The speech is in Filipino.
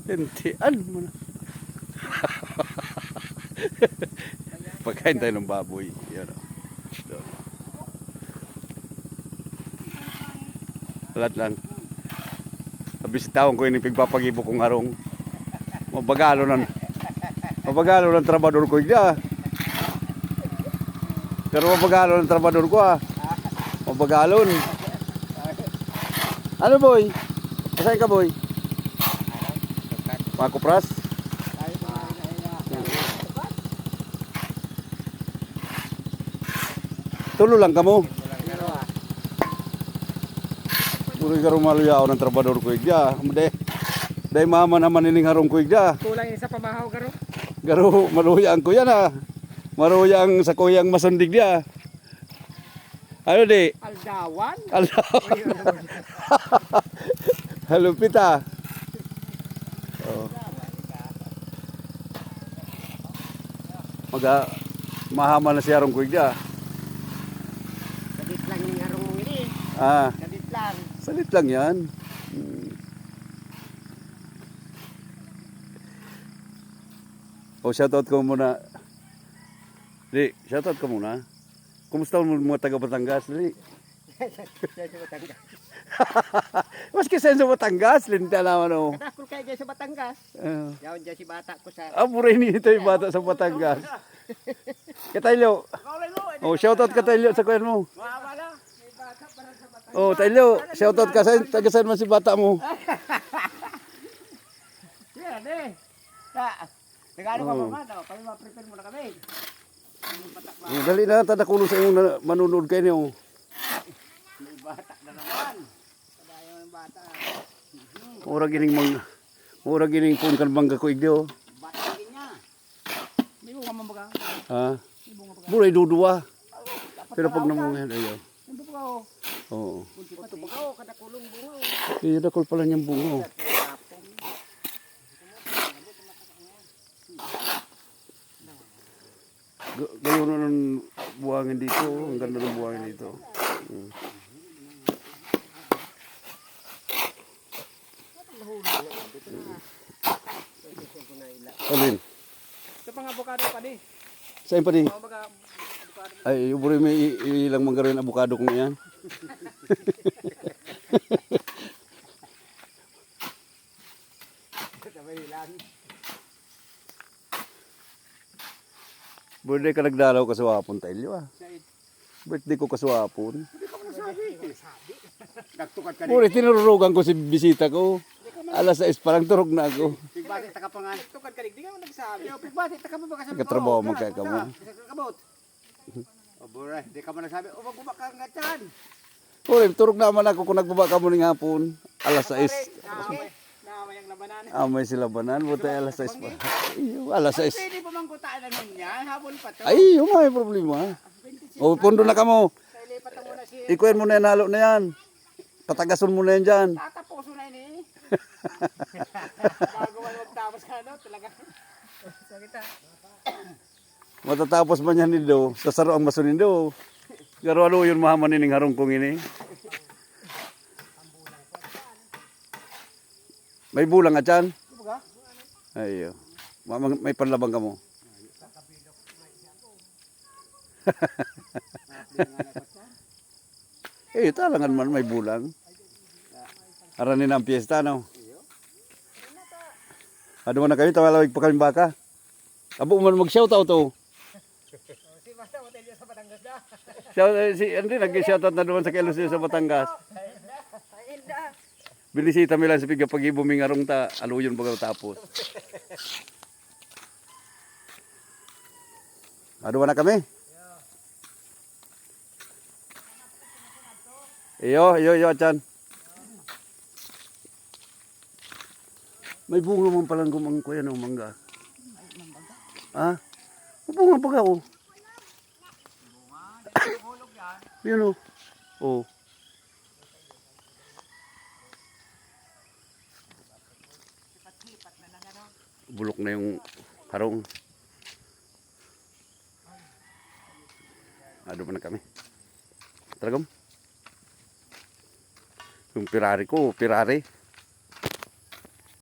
Hentian mo na. Pagkain tayo ng baboy. Yan o. Doon. Alat lang. Bisitaon ko yung pigpapagibo kong harong. Mabagalo ng trabador ko igda. Pero mabagalo ng trabador ko mabagalon. Ano boy? Asahin ka boy? Makupras? Tulo lang kamo. Puri karong maluyaw ng trabador ko igda. Day mama naman ining harong ko igda. Kulang isa pamahaw garo. Garo maluyang ko yan Maruyang sa kuyang masundig dia. Ano di? Aldawan. Halupit Oh. Mahama na si harong ko igda. Gadit lang yung harong mong ini. Gadit lang. Salit lang yan. Shoutout ko muna. Di, shoutout ko muna. Kumusta mo mga taga Batangas? Di. Maski sa Batangas, linta naman o. Kadakul kayo dyan sa Batangas. Yawan dyan si bata ko sa... Buray nito yung bata sa Batangas. Kataylo. Shoutout Kataylo sa kuyan mo. Taylo, shoutout ka sa tagasan mo si bata mo. Yan eh. Nagano ka ba daw? Kami ma-prepare muna kami. Dali na, tadakulo sa iyong manunod kayo niyo. May bata na naman. Padayo ng bata. Mura gining pun kan bangga ko igdo. Bata din niya. May bunga man baga? Buray dudua. Pero pag namungan ayo. Hindi baga o. Oo. Ito baga o, kadakulong bunga o. Dakol pala niyang bungo. Gayon na ng buhangin dito. Ang ganda ng buhangin dito. Alin? Ito pang avocado pa di. Saan pa di? Avocado. Ay, uburi may ilang manggaroon avocado kong yan. Birthday ka nagdalaw kaswapon tayo Birthday ko kaswapon. Hindi ka mo nasabi. Nagtukad ka Muli, tinururugan ko si bisita ko. Alas 6 parang turog na ako. Pigbati taka pa nga. Nagtukad ka di ka mo nagsabi. Pigbati taka pa ba kasi Katrabaho magkaka mo. Kabot. Buray, di ka mo nagsabi. O magbaba ka nga dyan. Muli, turog naman ako kung nagbaba ka mo ng hapon. Alas 6. Naamay ang labanan. Amay sila banan. Buti alas 6 pa. Alas 6. Pwede pa manggutaan na nun yan. Habol pa to. Ay, may problema. Pundo na ka mo. Lipat mo na si... Ikuin mo na yan, halo na yan. Patagason mo na yan dyan. Tatapuso na yun eh. Bago magtapos ka no, talaga. Sakita. Matatapos man yan nido. Sasaro ang masunin do. Garo alo yun mahaman ining harong kong ini. May bulang at yan. Ayo. May panlabang ka mo. Talangan man may bulang. Aranin ang piyesta, no? Ano man na kami, tawalawig pa kami baka. Abo man mag-shoutout to. Si Bata Motelio sa Batangas na. Nag-shoutout na naman sa Kelos sa Batangas. Binisita mi lang sa pag-ibuming arong ta, aluyon baga tapos. Ano na kami? Iyo, achan. May bunga man palang gumang kuya ng mangga. Bunga pa ka oh. Yun oh. Bulok na yung harong. Ano pa na kami? Talagang? Yung Ferrari ko, Ferrari.